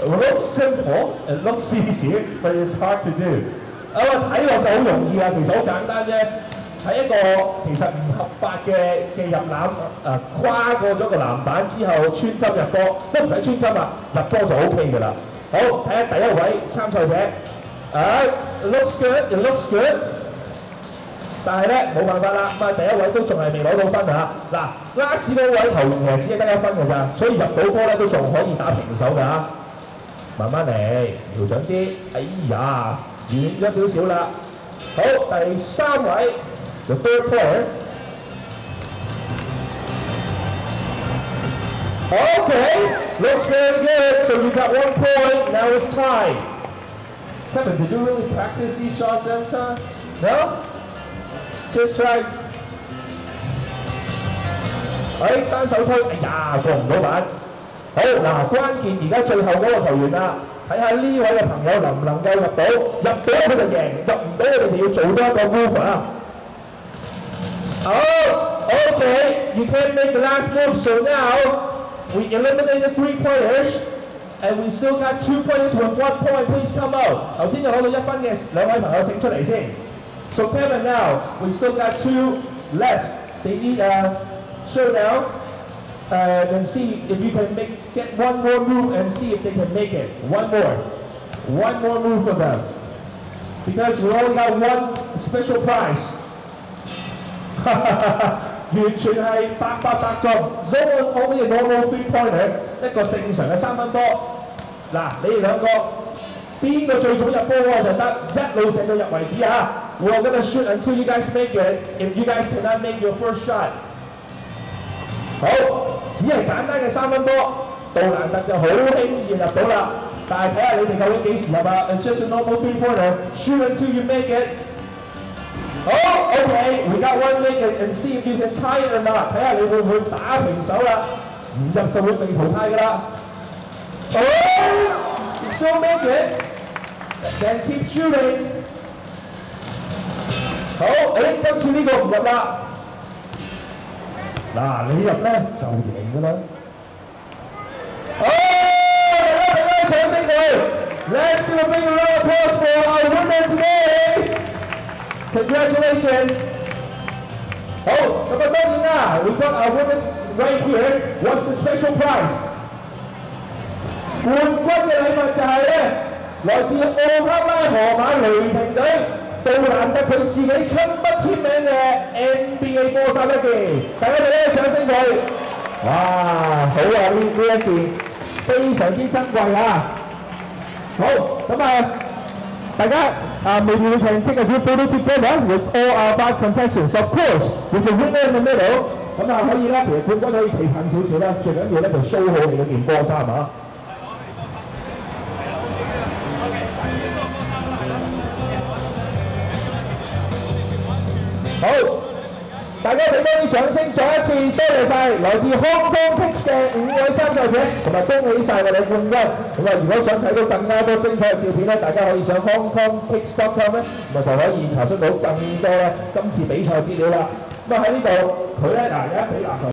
looks simple, it looks easy, but it's hard to do。睇落就好容易啊，其實好簡單啫。喺一個其實唔合法嘅入籃跨過咗個籃板之後穿針入波，都唔使穿針啊，入波就 OK 㗎啦。好，睇下第一位參賽者。It looks good, it looks good。但係咧冇辦法啦，咁啊第一位都仲係未攞到分啊！嗱，last 嗰位球員其實只係得1分㗎咋，所以入到波咧都仲可以打平手㗎。慢慢嚟，調整啲。哎呀，遠咗少少啦。好，第3位 ，the third player。Okay, looks very good. So you got 1 point. Now it's tied. Kevin, did you really practice these shots every time? No? Just try. 單手推，哎呀，過唔到板。好，嗱，關鍵而家最後嗰個球員啦，睇下呢位嘅朋友能唔能夠入到，入到佢就贏，入唔到佢哋就要做多一個 move 啊。Oh, okay, you can't make the last move, so now we eliminated 3 players, and we still got 2 players with 1 point. Please come out. 頭先就攞到1分嘅2位朋友請出嚟先。So Kevin, now we still got 2 left. They need a showdown and see if you can get 1 more move and see if they can make it. 1 more move for them, because we only got 1 special prize. 完全係100%中，所以我可以攞到 3 pointer， 一個正常嘅3分波。嗱，你哋兩個邊個最早入波嗰個就得，一路射到入為止啊！We're gonna shoot until you guys make it. If you guys cannot make your first shot， 好，只係簡單嘅3分波，杜蘭特就好輕易入到啦。但係睇下你哋究竟幾時入啊 ？It's just a normal 3 pointer. Shoot until you make it. Oh, okay, we got 1 make it and see if you can tie it or not. 睇下你會唔會打平手啦？唔入就會被淘汰㗎啦。Oh, you still make it. Then keep shooting. 好，今次呢個唔入啦。嗱，你入咧就贏㗎啦。Oh, 大家掌聲佢。Let's do a big round of applause for our winner today. Congratulations! 好，咁啊當然啦 ，we got our winners right here. What's the special prize? 冠軍嘅禮物就係咧，來自奧克拉荷馬雷霆隊杜蘭特佢自己親筆簽名嘅 NBA 波衫1件，大家哋咧掌聲佢。哇，好啊！呢一件非常之珍貴啊！好，咁啊。大家maybe we can take a group photo together with all our 5 contestants. Of course, with the winner in the middle. 咁啊可以咧，其實冠軍可以企近少少啦，最緊要咧就 show 好你嗰件波衫啊！好，大家俾多啲掌聲，再一次多謝晒來自 Hong Kong Kicks 嘅5位參賽者，同埋恭喜晒我哋冠軍。咁啊，如果想睇到更加多精彩嘅照片咧，大家可以上 hongkongkicks.com 咧，咁啊就可以查詢到更多咧今次比賽資料啦。咁啊喺呢度佢咧嗱，有一比籃球。